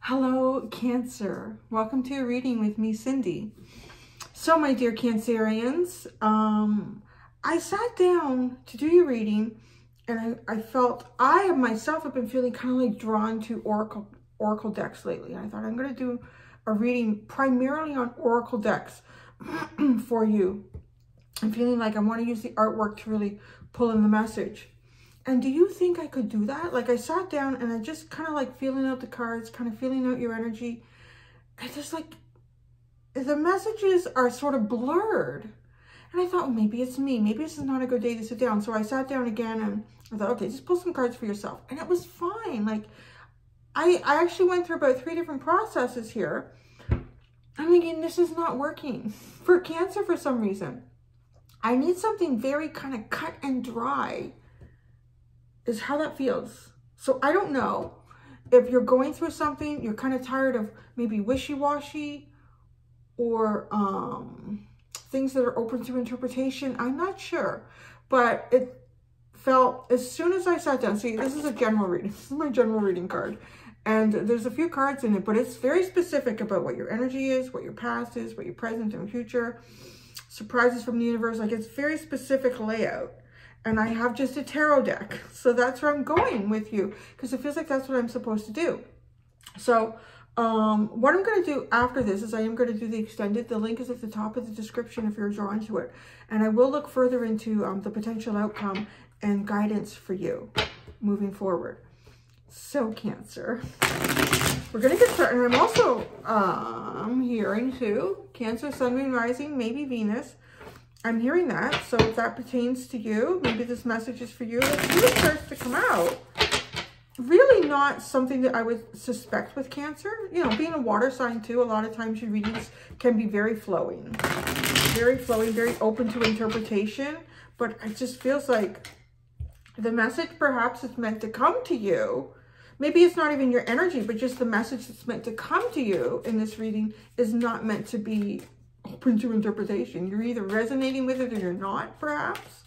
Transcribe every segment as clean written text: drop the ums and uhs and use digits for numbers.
Hello, Cancer. Welcome to a reading with me, Cindy. So, my dear Cancerians, I sat down to do your reading, and I felt I myself have been feeling kind of like drawn to oracle decks lately. I thought I'm going to do a reading primarily on oracle decks for you. I'm feeling like I want to use the artwork to really pull in the message. And do you think I could do that? Like, I sat down and I just kind of like feeling out the cards, kind of feeling out your energy. And just like, the messages are sort of blurred. And I thought, well, maybe it's me. Maybe this is not a good day to sit down. So I sat down again and I thought, okay, just pull some cards for yourself. And it was fine. Like, I actually went through about 3 different processes here. I'm thinking, this is not working. For Cancer, for some reason, I need something very kind of cut and dry. Is how that feels. So I don't know if you're going through something, you're kind of tired of maybe wishy-washy or things that are open to interpretation. I'm not sure, but it felt, as soon as I sat down, see, this is a general reading. This is my general reading card. And there's a few cards in it, but it's very specific about what your energy is, what your past is, what your present and future, surprises from the universe. Like, it's very specific layout. And I have just a tarot deck. So that's where I'm going with you, because it feels like that's what I'm supposed to do. So what I'm going to do after this is I am going to do the extended. The link is at the top of the description if you're drawn to it. And I will look further into the potential outcome and guidance for you moving forward. So, Cancer, we're going to get started. And I'm also hearing too, Cancer, Sun, Moon, Rising, maybe Venus. I'm hearing that. So if that pertains to you, maybe this message is for you. Let's see what starts to come out. Really not something that I would suspect with Cancer. You know, being a water sign too, a lot of times your readings can be very flowing, very open to interpretation. But it just feels like the message perhaps is meant to come to you. Maybe it's not even your energy, but just the message that's meant to come to you in this reading is not meant to be open to interpretation. You're either resonating with it or you're not, perhaps.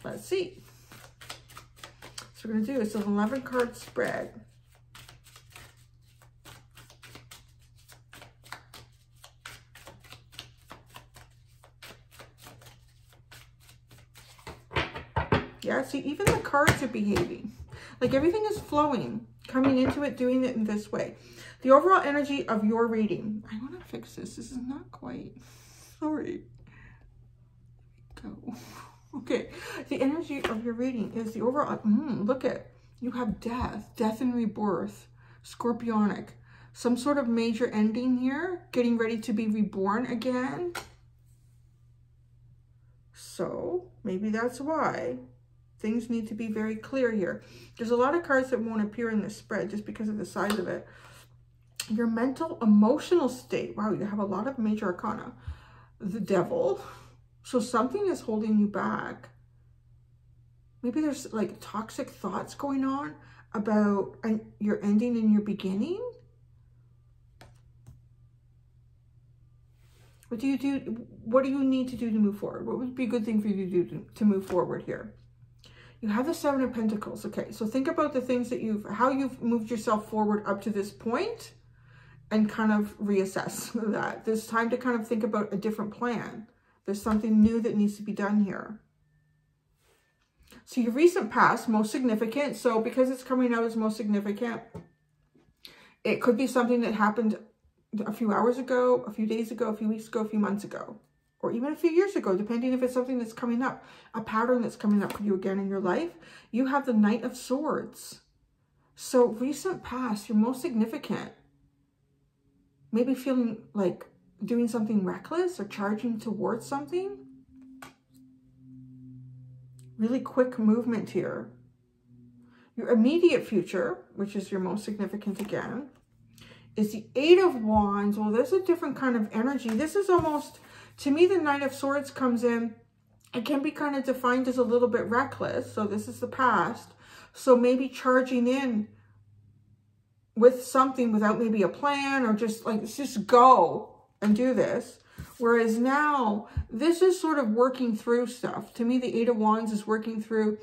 Let's see. So we're going to do is an 11 card spread. Yeah, see, even the cards are behaving. Like, everything is flowing, coming into it, doing it in this way. The overall energy of your reading. I want to fix this. This is not quite. Sorry. Go. Okay. The energy of your reading is the overall. Look at, you have death and rebirth, scorpionic, some sort of major ending here, getting ready to be reborn again. So maybe that's why things need to be very clear here. There's a lot of cards that won't appear in this spread just because of the size of it. Your mental, emotional state. Wow, you have a lot of major arcana. The Devil. So something is holding you back. Maybe there's like toxic thoughts going on about your ending and your beginning. What do you do? What do you need to do to move forward? What would be a good thing for you to do to move forward here? You have the 7 of Pentacles. Okay, so think about the things that how you've moved yourself forward up to this point and kind of reassess that. There's time to kind of think about a different plan. There's something new that needs to be done here. So your recent past, most significant. So because it's coming out as most significant, it could be something that happened a few hours ago, a few days ago, a few weeks ago, a few months ago, or even a few years ago, depending if it's something that's coming up, a pattern that's coming up for you again in your life. You have the Knight of Swords. So recent past, your most significant. Maybe feeling like doing something reckless or charging towards something. Really quick movement here. Your immediate future, which is your most significant again, is the 8 of Wands. Well, there's a different kind of energy. This is almost, to me, the Knight of Swords comes in. It can be kind of defined as a little bit reckless. So this is the past. So maybe charging in with something without maybe a plan, or just like, let's just go and do this. Whereas now, this is sort of working through stuff. To me, the 8 of Wands is working through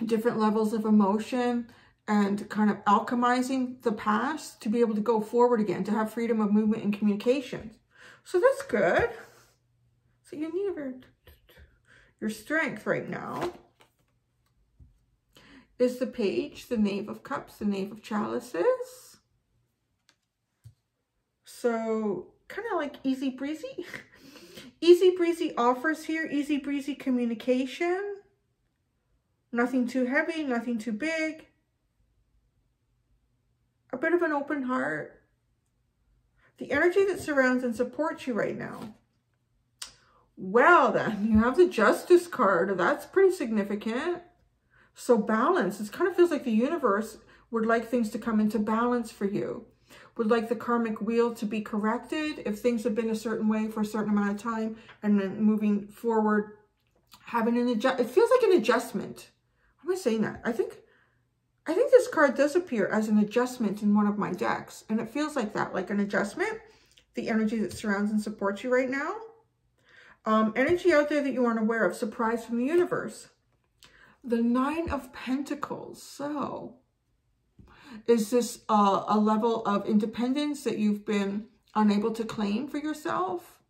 different levels of emotion and kind of alchemizing the past to be able to go forward again, to have freedom of movement and communication. So that's good. So you need your strength right now is the page, the Knave of Cups, the Knave of Chalices. So kind of like easy breezy. Easy breezy offers here, easy breezy communication. Nothing too heavy, nothing too big. A bit of an open heart. The energy that surrounds and supports you right now. Well then, you have the Justice card. That's pretty significant. So balance. It kind of feels like the universe would like things to come into balance for you. Would like the karmic wheel to be corrected if things have been a certain way for a certain amount of time, and then moving forward, having an adjust. It feels like an adjustment. Why am I saying that? I think this card does appear as an adjustment in one of my decks, and it feels like that, like an adjustment. The energy that surrounds and supports you right now. Energy out there that you aren't aware of. Surprise from the universe. The Nine of Pentacles. So, is this a level of independence that you've been unable to claim for yourself?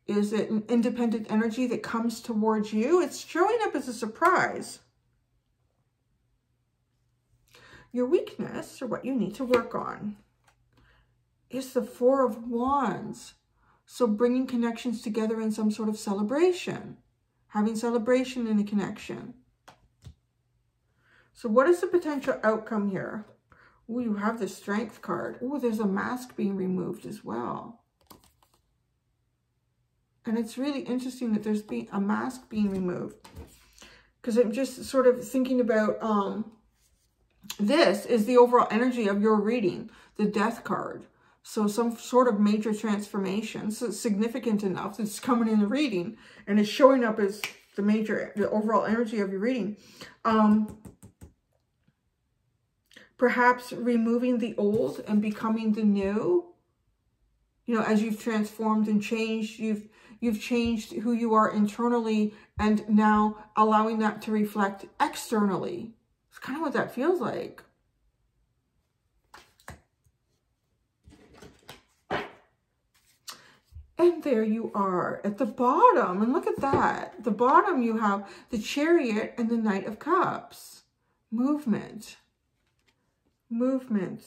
Is it an independent energy that comes towards you? It's showing up as a surprise. Your weakness, or what you need to work on, is the Four of Wands. So bringing connections together in some sort of celebration. Having celebration in a connection. So what is the potential outcome here? Ooh, you have the Strength card. Ooh, there's a mask being removed as well. And it's really interesting that there's a mask being removed. Because I'm just sort of thinking about, this is the overall energy of your reading, the Death card. So some sort of major transformation. So it's significant enough that it's coming in the reading and it's showing up as the overall energy of your reading. Perhaps removing the old and becoming the new. You know, as you've transformed and changed, you've changed who you are internally, and now allowing that to reflect externally. It's kind of what that feels like. And there you are at the bottom. And look at that. At the bottom you have the Chariot and the Knight of Cups. Movement. Movement.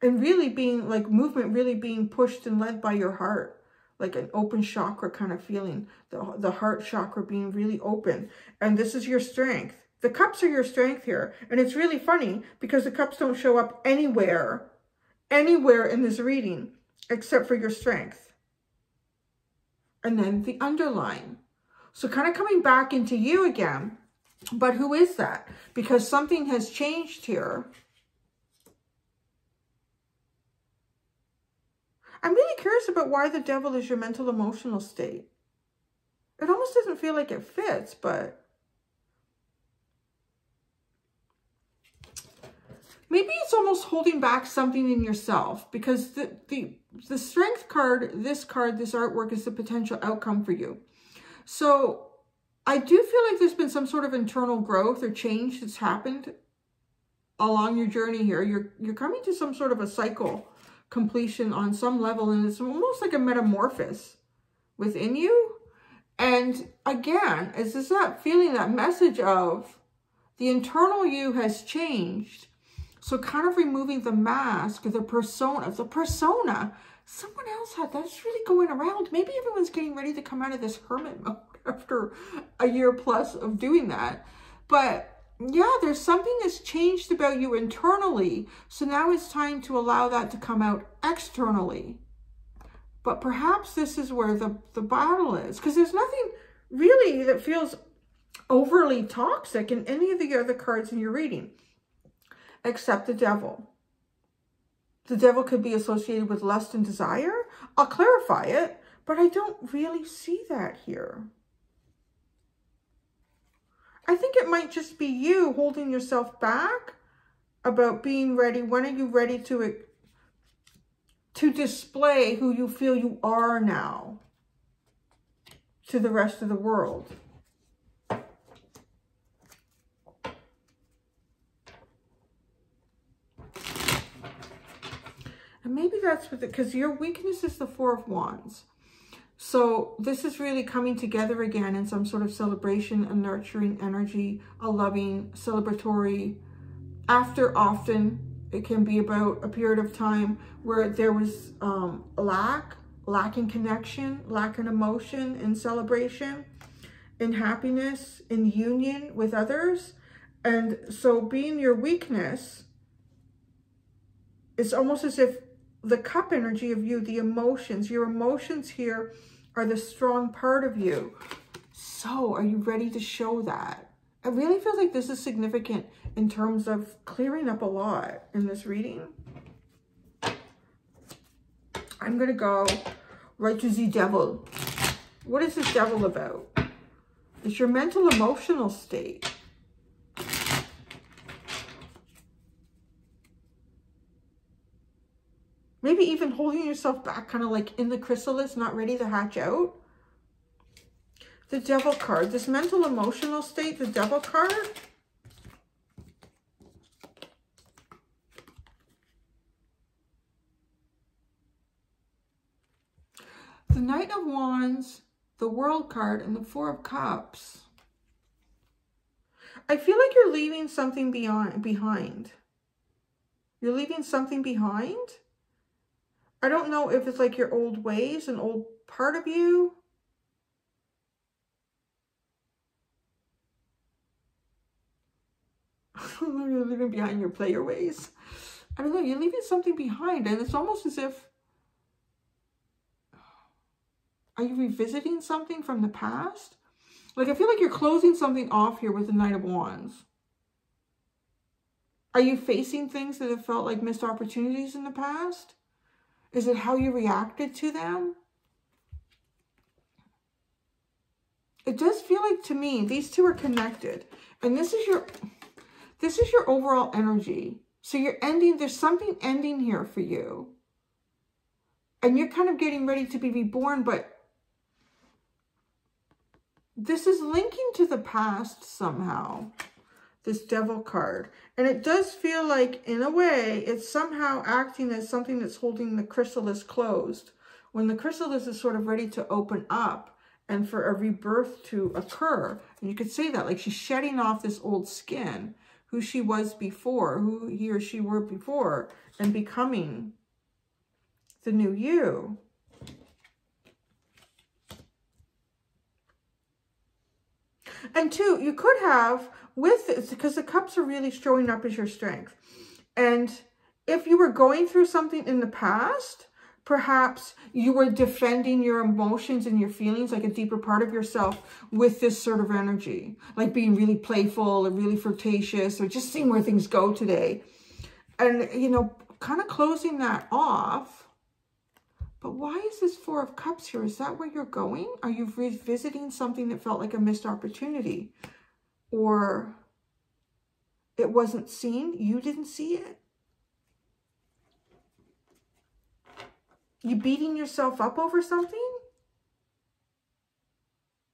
And really being like movement, really being pushed and led by your heart. Like an open chakra kind of feeling. The heart chakra being really open. And this is your strength. The cups are your strength here. And it's really funny because the cups don't show up anywhere in this reading except for your strength. And then the underline. So kind of coming back into you again. But who is that? Because something has changed here. I'm really curious about why the Devil is your mental emotional state. It almost doesn't feel like it fits, but maybe it's almost holding back something in yourself, because the Strength card, this artwork is the potential outcome for you. So I do feel like there's been some sort of internal growth or change that's happened along your journey here. You're coming to some sort of a cycle completion on some level, and it's almost like a metamorphosis within you. And again, is this that feeling, that message of the internal you has changed. So kind of removing the mask, the persona. Someone else had that's really going around. Maybe everyone's getting ready to come out of this hermit mode after a year plus of doing that. But yeah, there's something that's changed about you internally. So now it's time to allow that to come out externally. But perhaps this is where the battle is. Because there's nothing really that feels overly toxic in any of the other cards in your reading. Except the Devil. The Devil could be associated with lust and desire. I'll clarify it. But I don't really see that here. I think it might just be you holding yourself back about being ready. When are you ready to display who you feel you are now to the rest of the world? And maybe that's what, because your weakness is the Four of Wands. So this is really coming together again in some sort of celebration, a nurturing energy, a loving, celebratory. After often, it can be about a period of time where there was lacking connection, lack in emotion, in celebration, in happiness, in union with others. And so being your weakness, it's almost as if the cup energy of you, the emotions, your emotions here are the strong part of you. So are you ready to show that? I really feel like this is significant in terms of clearing up a lot in this reading. I'm going to go right to the Devil. What is this Devil about? It's your mental emotional state. Maybe even holding yourself back, kind of like in the chrysalis, not ready to hatch out. The Devil card, this mental emotional state, the Devil card. The Knight of Wands, the World card, and the Four of Cups. I feel like you're leaving something behind. You're leaving something behind. I don't know if it's like your old ways, an old part of you. You're leaving behind your player ways. I don't know, you're leaving something behind, and it's almost as if, are you revisiting something from the past? Like, I feel like you're closing something off here with the Knight of Wands. Are you facing things that have felt like missed opportunities in the past? Is it how you reacted to them? It does feel like, to me, these two are connected. And this is your overall energy. So you're ending, there's something ending here for you. And you're kind of getting ready to be reborn, but this is linking to the past somehow, this Devil card. And it does feel like, in a way, it's somehow acting as something that's holding the chrysalis closed. When the chrysalis is sort of ready to open up and for a rebirth to occur. And you could say that, like she's shedding off this old skin, who she was before, who he or she were before, and becoming the new you. And two, you could have, with this, because the cups are really showing up as your strength. And if you were going through something in the past, perhaps you were defending your emotions and your feelings, like a deeper part of yourself, with this sort of energy. Like being really playful or really flirtatious, or just seeing where things go today. And, you know, kind of closing that off. But why is this Four of Cups here? Is that where you're going? Are you revisiting something that felt like a missed opportunity? Or it wasn't seen? You didn't see it? You beating yourself up over something?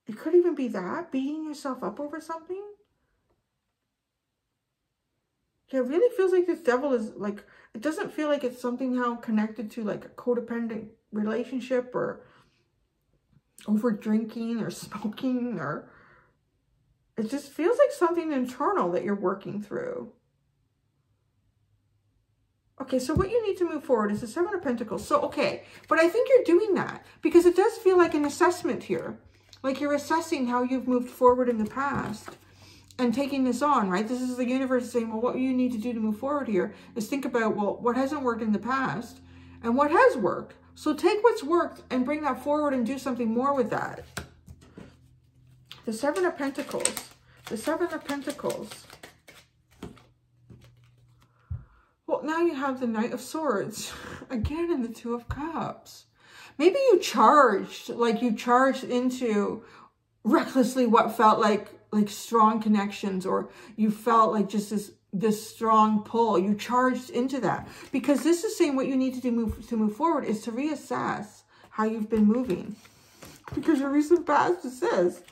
It could even be that, beating yourself up over something. Yeah, it really feels like this Devil is like, it doesn't feel like it's somehow connected to like a codependent relationship or over drinking or smoking, or it just feels like something internal that you're working through. Okay, so what you need to move forward is the Seven of Pentacles. So, okay, but I think you're doing that because it does feel like an assessment here. Like you're assessing how you've moved forward in the past and taking this on, right? This is the universe saying, well, what you need to do to move forward here is think about, well, what hasn't worked in the past and what has worked. So take what's worked and bring that forward and do something more with that. The Seven of Pentacles. The Seven of Pentacles. Well, now you have the Knight of Swords. Again, in the Two of Cups. Maybe you charged, like you charged into recklessly what felt like strong connections, or you felt like just this strong pull. You charged into that because this is saying what you need to do to move forward is to reassess how you've been moving, because your recent past, it says,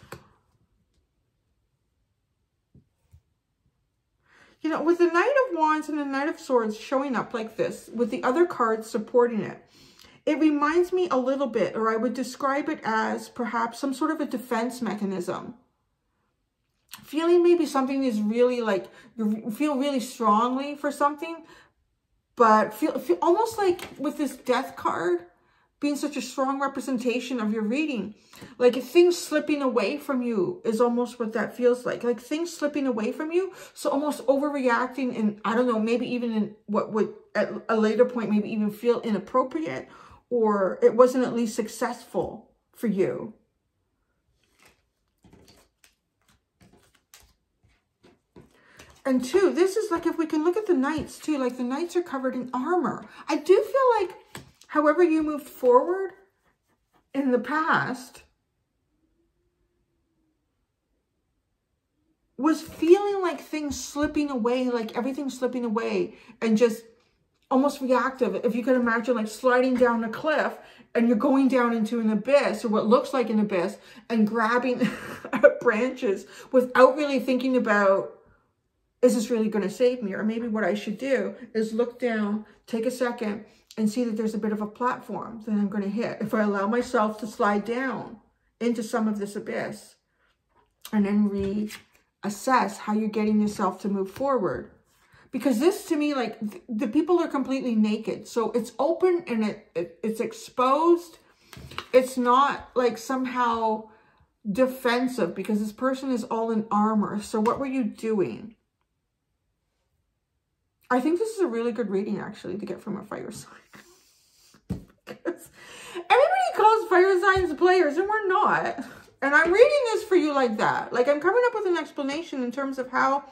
You know, with the Knight of Wands and the Knight of Swords showing up like this, with the other cards supporting it, it reminds me a little bit, or I would describe it as perhaps some sort of a defense mechanism. Feeling maybe something is really like, you feel really strongly for something, but feel almost like with this Death card being such a strong representation of your reading, like if things slipping away from you is almost what that feels like things slipping away from you. So almost overreacting, and I don't know, maybe even in what would at a later point maybe even feel inappropriate, or it wasn't at least successful for you. And two, this is like, if we can look at the Knights too, like the Knights are covered in armor. I do feel like however you moved forward in the past was feeling like things slipping away, like everything slipping away, and just almost reactive. If you could imagine like sliding down a cliff and you're going down into an abyss, or what looks like an abyss, and grabbing branches without really thinking about, is this really going to save me? Or maybe what I should do is look down, take a second, and see that there's a bit of a platform that I'm going to hit. If I allow myself to slide down into some of this abyss, and then reassess how you're getting yourself to move forward. Because this, to me, like, the people are completely naked. So it's open and it's exposed. It's not like somehow defensive, because this person is all in armor. So what were you doing? I think this is a really good reading, actually, to get from a fire sign. Because everybody calls fire signs players, and we're not. And I'm reading this for you like that. Like, I'm coming up with an explanation in terms of how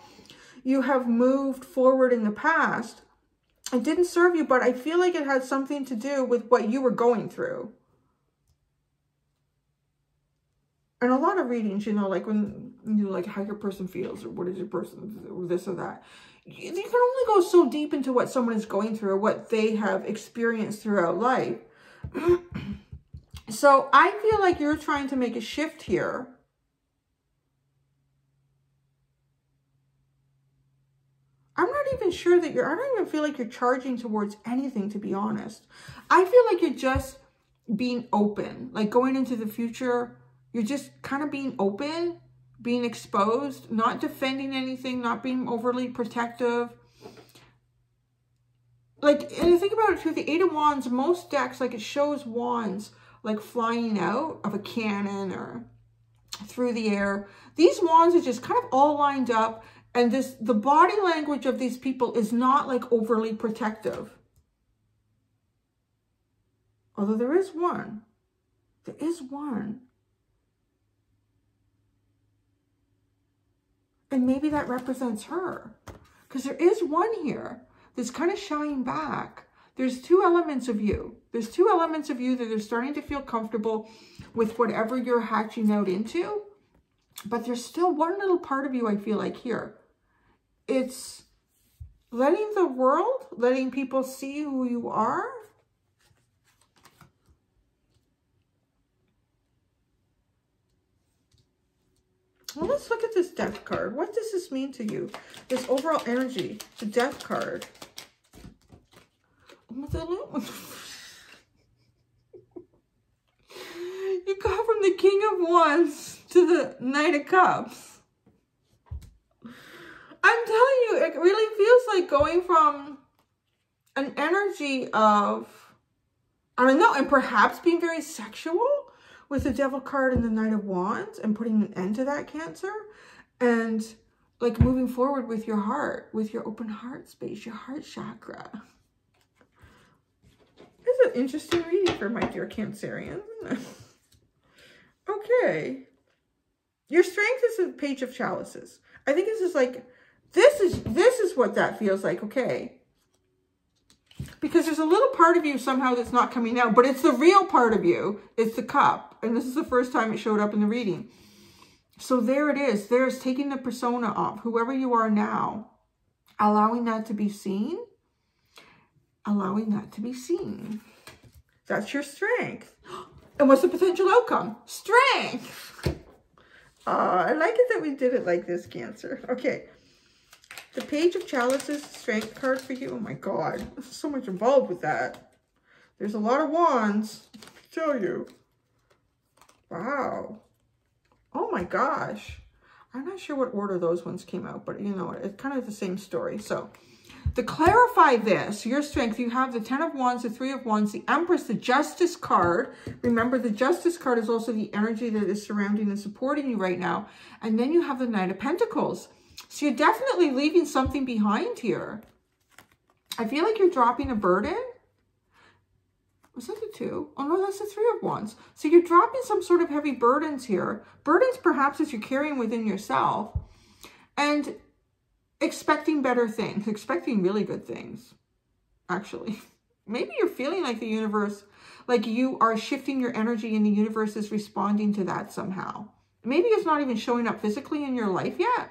you have moved forward in the past. It didn't serve you, but I feel like it had something to do with what you were going through. And a lot of readings, you know, like when you know, like how your person feels, or what is your person, or this or that. You can only go so deep into what someone is going through, or what they have experienced throughout life. So I feel like you're trying to make a shift here. I'm not even sure that I don't even feel like you're charging towards anything, to be honest. I feel like you're just being open, like going into the future. You're just kind of being open, being exposed, not defending anything, not being overly protective. Like, and think about it too, the Eight of Wands, most decks, like it shows wands like flying out of a cannon or through the air. These wands are just kind of all lined up, and the body language of these people is not like overly protective. Although there is one. There is one. And maybe that represents her. Because there is one here that's kind of shying back. There's two elements of you. There's two elements of you that are starting to feel comfortable with whatever you're hatching out into. But there's still one little part of you, I feel like, here. It's letting the world, letting people see who you are. Well, let's look at this Death card. What does this mean to you? This overall energy, the Death card. You go from the King of Wands to the Knight of Cups. I'm telling you, it really feels like going from an energy of, I don't know, and perhaps being very sexual with the Devil card and the Knight of Wands, and putting an end to that, Cancer, and like moving forward with your heart, with your open heart space, your heart chakra. It's an interesting reading for my dear Cancerian, isn't it? Okay. Your strength is a Page of Chalices. I think this is like, this is what that feels like, okay? Because there's a little part of you somehow that's not coming out, but it's the real part of you. It's the Cup. And this is the first time it showed up in the reading. So there it is. There's taking the persona off, whoever you are now, allowing that to be seen. Allowing that to be seen. That's your strength. And what's the potential outcome? Strength. I like it that we did it like this, Cancer. Okay. The Page of Chalices, strength card for you. Oh my God, there's so much involved with that. There's a lot of wands, I tell you. Wow. Oh my gosh. I'm not sure what order those ones came out, but you know, it's kind of the same story. So to clarify this, your strength, you have the 10 of Wands, the 3 of Wands, the Empress, the Justice card. Remember, the Justice card is also the energy that is surrounding and supporting you right now. And then you have the Knight of Pentacles. So you're definitely leaving something behind here. I feel like you're dropping a burden. Was that the 2? Oh no, that's the 3 of Wands. So you're dropping some sort of heavy burdens here. Burdens perhaps that you're carrying within yourself. And expecting better things. Expecting really good things. Actually. Maybe you're feeling like the universe, like you are shifting your energy and the universe is responding to that somehow. Maybe it's not even showing up physically in your life yet.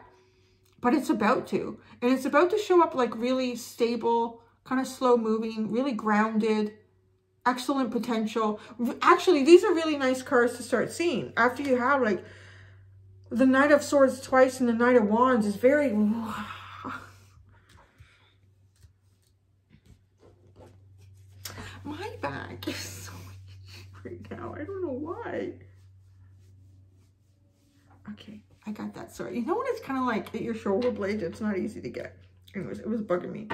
But it's about to. And it's about to show up like really stable, kind of slow moving, really grounded. Excellent potential. Actually, these are really nice cards to start seeing. After you have like the Knight of Swords twice and the Knight of Wands is very... My back is so right now. I don't know why. Okay, I got that. Sorry. You know when it's kind of like at your shoulder blades? It's not easy to get. Anyways, it was bugging me.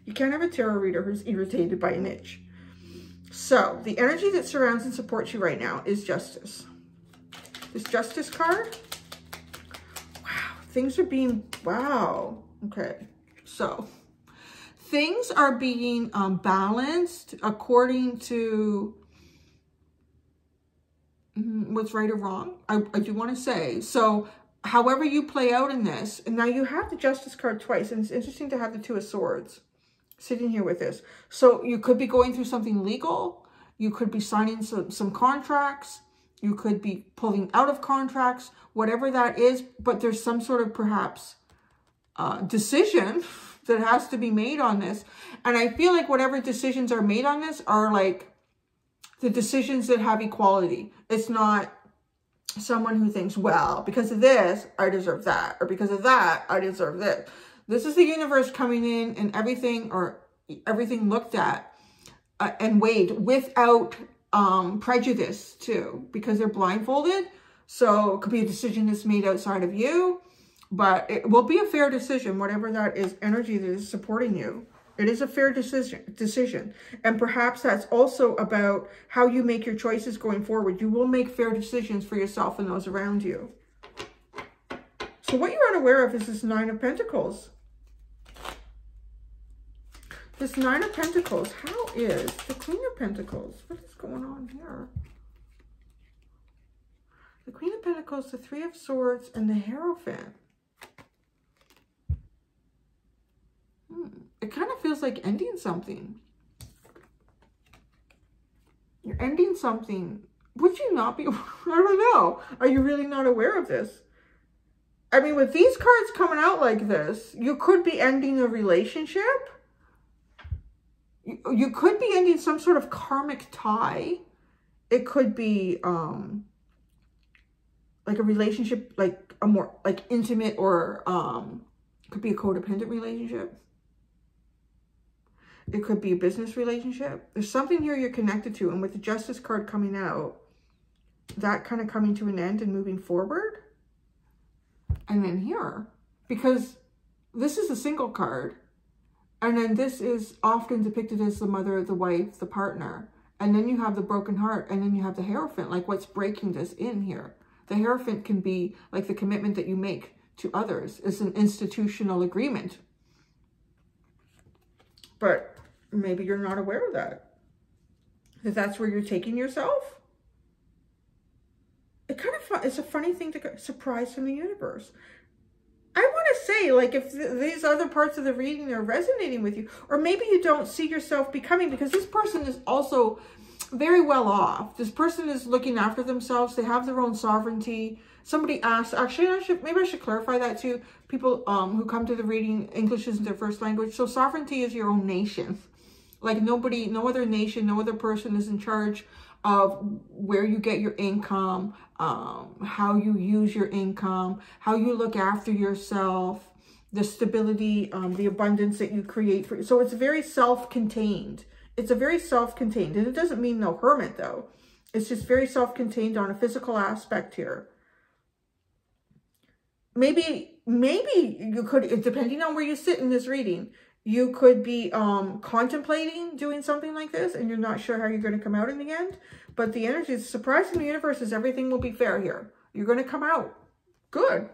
You can't have a tarot reader who's irritated by an itch. So, the energy that surrounds and supports you right now is Justice. This Justice card. Wow. Things are being... Wow. Okay. So, things are being balanced according to what's right or wrong. I do want to say. So, however you play out in this. And now you have the Justice card twice. And it's interesting to have the 2 of Swords sitting here with this. So you could be going through something legal. You could be signing some contracts. You could be pulling out of contracts, whatever that is. But there's some sort of perhaps decision that has to be made on this. And I feel like whatever decisions are made on this are like the decisions that have equality. It's not someone who thinks, well, because of this, I deserve that. Or because of that, I deserve this. This is the universe coming in and everything looked at and weighed without prejudice too, because they're blindfolded. So it could be a decision that's made outside of you, but it will be a fair decision, whatever that is, energy that is supporting you. It is a fair decision. And perhaps that's also about how you make your choices going forward. You will make fair decisions for yourself and those around you. So what you're unaware of is this 9 of Pentacles. This 9 of Pentacles, how is the Queen of Pentacles? What is going on here? The Queen of Pentacles, the 3 of Swords, and the Hierophant. It kind of feels like ending something. You're ending something. Would you not be? I don't know. Are you really not aware of this? I mean, with these cards coming out like this, you could be ending a relationship. You could be ending some sort of karmic tie. It could be like a relationship, like a more like intimate, or could be a codependent relationship. It could be a business relationship. There's something here you're connected to, and with the Justice card coming out, that kind of coming to an end and moving forward. And then here, because this is a single card, and then this is often depicted as the mother, the wife, the partner. And then you have the broken heart, and then you have the Hierophant, like what's breaking this in here. The Hierophant can be like the commitment that you make to others. It's an institutional agreement. But maybe you're not aware of that. That that's where you're taking yourself. It kind of, it's a funny thing to get surprise from the universe. I want to say, like, if these other parts of the reading are resonating with you, or maybe you don't see yourself becoming, because this person is also very well off. This person is looking after themselves. They have their own sovereignty. Somebody asked, actually, maybe I should clarify that too. People who come to the reading, English isn't their first language. So sovereignty is your own nation. Like nobody, no other nation, no other person is in charge of where you get your income, how you use your income, how you look after yourself. the stability, the abundance that you create for you. So it's very self-contained. It's a very self-contained, and it doesn't mean no hermit though. It's just very self-contained on a physical aspect here. Maybe you could, depending on where you sit in this reading, you could be contemplating doing something like this, and you're not sure how you're going to come out in the end. But the energy, the surprise in the universe is everything will be fair here. You're going to come out good.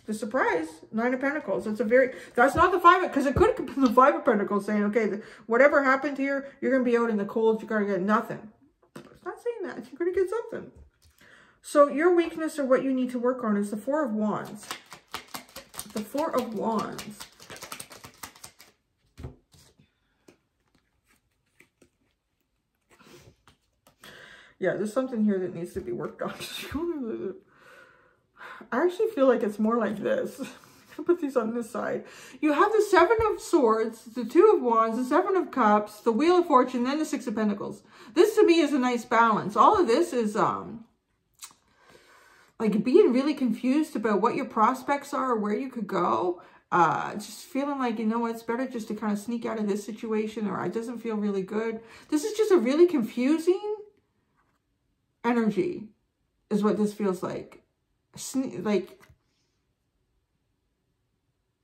The surprise, 9 of Pentacles. It's a very, that's not the 5, because it could have been the 5 of Pentacles saying, okay, whatever happened here, you're going to be out in the cold. You're going to get nothing. It's not saying that. You're going to get something. So your weakness or what you need to work on is the 4 of Wands. The 4 of Wands. Yeah, there's something here that needs to be worked on. I actually feel like it's more like this. I'll put these on this side. You have the 7 of Swords, the 2 of Wands, the 7 of Cups, the Wheel of Fortune, then the 6 of Pentacles. This to me is a nice balance. All of this is like being really confused about what your prospects are or where you could go. Just feeling like, you know what, it's better just to kind of sneak out of this situation, or it doesn't feel really good. This is just a really confusing energy is what this feels like. Like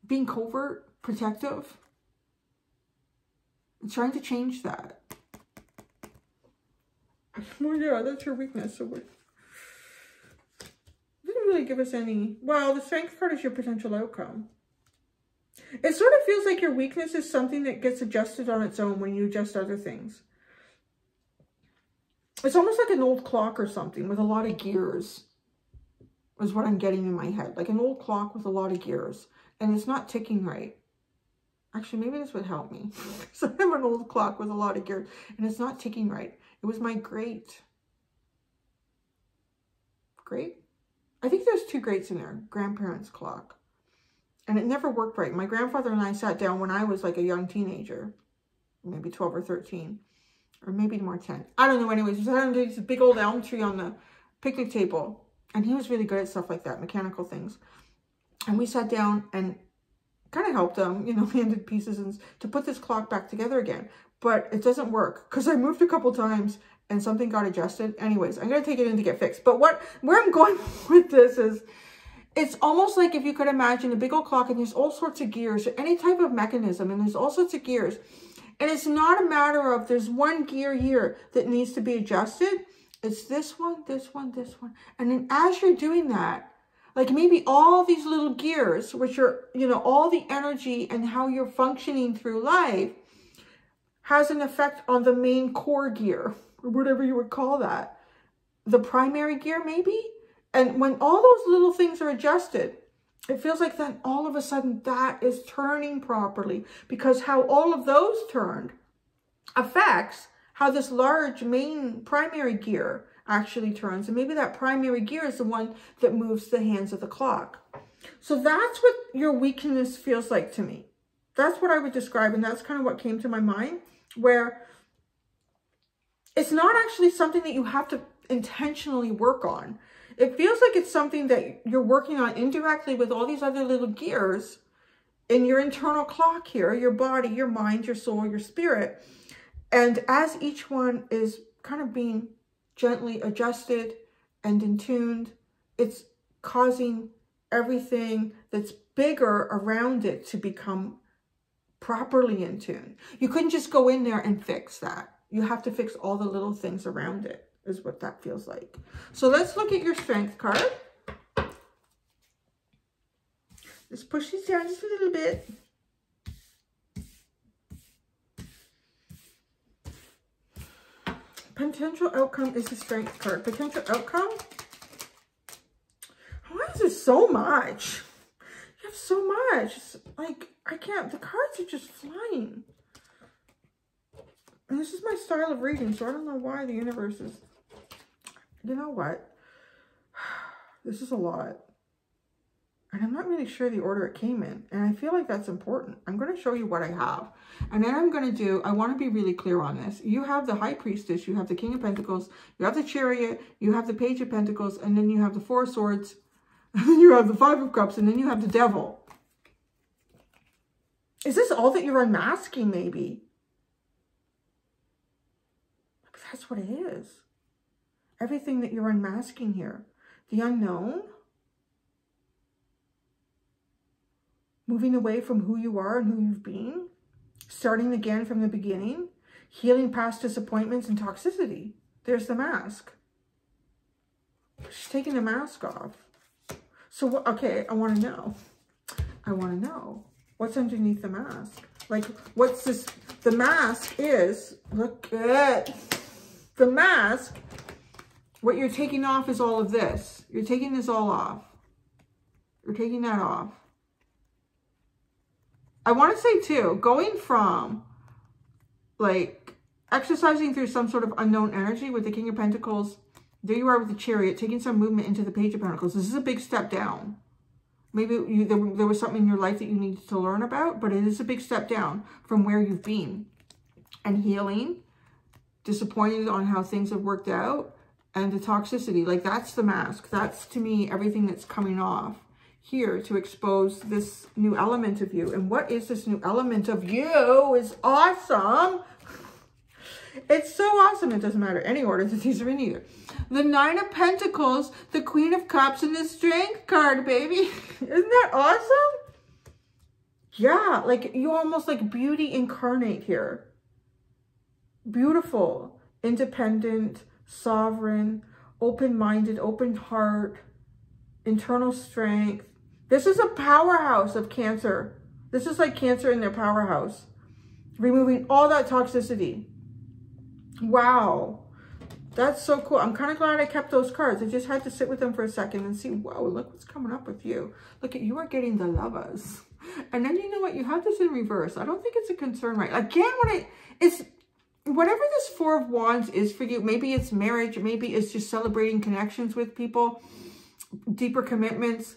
being covert, protective, trying to change that. Well, yeah, that's your weakness. So didn't really give us any. Well, the Strength card is your potential outcome. It sort of feels like your weakness is something that gets adjusted on its own when you adjust other things. It's almost like an old clock or something with a lot of gears, is what I'm getting in my head. Like an old clock with a lot of gears, and it's not ticking right. Actually, maybe this would help me. So I have an old clock with a lot of gears, and it's not ticking right. It was my great? I think there's 2 greats in there. Grandparents' clock. And it never worked right. My grandfather and I sat down when I was like a young teenager, maybe 12 or 13. Or maybe more 10. I don't know. Anyways, we sat under this big old elm tree on the picnic table. And he was really good at stuff like that, mechanical things. And we sat down and kind of helped him, you know, handed pieces and to put this clock back together again. But it doesn't work because I moved a couple times and something got adjusted. Anyways, I'm going to take it in to get fixed. But where I'm going with this is, it's almost like if you could imagine a big old clock and there's all sorts of gears, or any type of mechanism, and there's all sorts of gears. And it's not a matter of there's one gear here that needs to be adjusted. It's this one, this one, this one. And then as you're doing that, like maybe all these little gears, which are, you know, all the energy and how you're functioning through life has an effect on the main core gear, or whatever you would call that. The primary gear maybe. And when all those little things are adjusted, it feels like then all of a sudden that is turning properly, because how all of those turned affects how this large main primary gear actually turns. And maybe that primary gear is the one that moves the hands of the clock. So that's what your weakness feels like to me. That's what I would describe. And that's kind of what came to my mind, where it's not actually something that you have to intentionally work on. It feels like it's something that you're working on indirectly with all these other little gears in your internal clock here, your body, your mind, your soul, your spirit. And as each one is kind of being gently adjusted and in tuned, it's causing everything that's bigger around it to become properly in tune. You couldn't just go in there and fix that. You have to fix all the little things around it, is what that feels like. So let's look at your Strength card. Let's push these down just a little bit. Potential outcome is the Strength card. Potential outcome? Why is it so much? You have so much. It's like, I can't, the cards are just flying. And this is my style of reading, so I don't know why the universe is, you know what? This is a lot. And I'm not really sure the order it came in. And I feel like that's important. I'm going to show you what I have. And then I'm going to do, I want to be really clear on this. You have the High Priestess, you have the King of Pentacles, you have the Chariot, you have the Page of Pentacles, and then you have the Four of Swords, and then you have the Five of Cups, and then you have the Devil. Is this all that you're unmasking, maybe? That's what it is. Everything that you're unmasking here. The unknown. Moving away from who you are and who you've been. Starting again from the beginning. Healing past disappointments and toxicity. There's the mask. She's taking the mask off. So, what? Okay, I want to know. I want to know. What's underneath the mask? Like, what's this? The mask is, look at the mask. What you're taking off is all of this. You're taking this all off. You're taking that off. I want to say too, going from like exercising through some sort of unknown energy with the King of Pentacles, there you are with the Chariot, taking some movement into the Page of Pentacles. This is a big step down. Maybe there was something in your life that you needed to learn about, but it is a big step down from where you've been. And healing, disappointed on how things have worked out, and the toxicity. Like, that's the mask. That's, to me, everything that's coming off here to expose this new element of you. And what is this new element of you? Is awesome. It's so awesome. It doesn't matter any order that these are in either. The Nine of Pentacles, the Queen of Cups, and the Strength card, baby. Isn't that awesome? Yeah, like you almost like beauty incarnate here. Beautiful, independent, sovereign, open-minded, open heart, internal strength. This is a powerhouse of Cancer. This is like Cancer in their powerhouse. Removing all that toxicity. Wow. That's so cool. I'm kind of glad I kept those cards. I just had to sit with them for a second and see, whoa, look what's coming up with you. Look at, you are getting the lovers. And then you know what? You have this in reverse. I don't think it's a concern, right? Again, whatever this Four of Wands is for you, maybe it's marriage, maybe it's just celebrating connections with people, deeper commitments.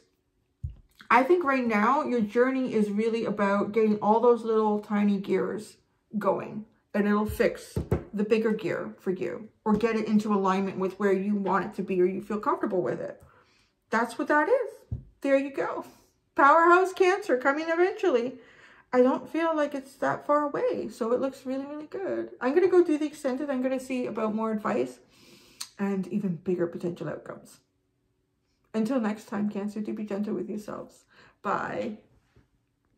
I think right now your journey is really about getting all those little tiny gears going, and it'll fix the bigger gear for you, or get it into alignment with where you want it to be, or you feel comfortable with it. That's what that is. There you go. Powerhouse Cancer coming eventually. I don't feel like it's that far away, so it looks really, really good. I'm going to go do the extended. I'm going to see about more advice and even bigger potential outcomes. Until next time, Cancer, do be gentle with yourselves. Bye.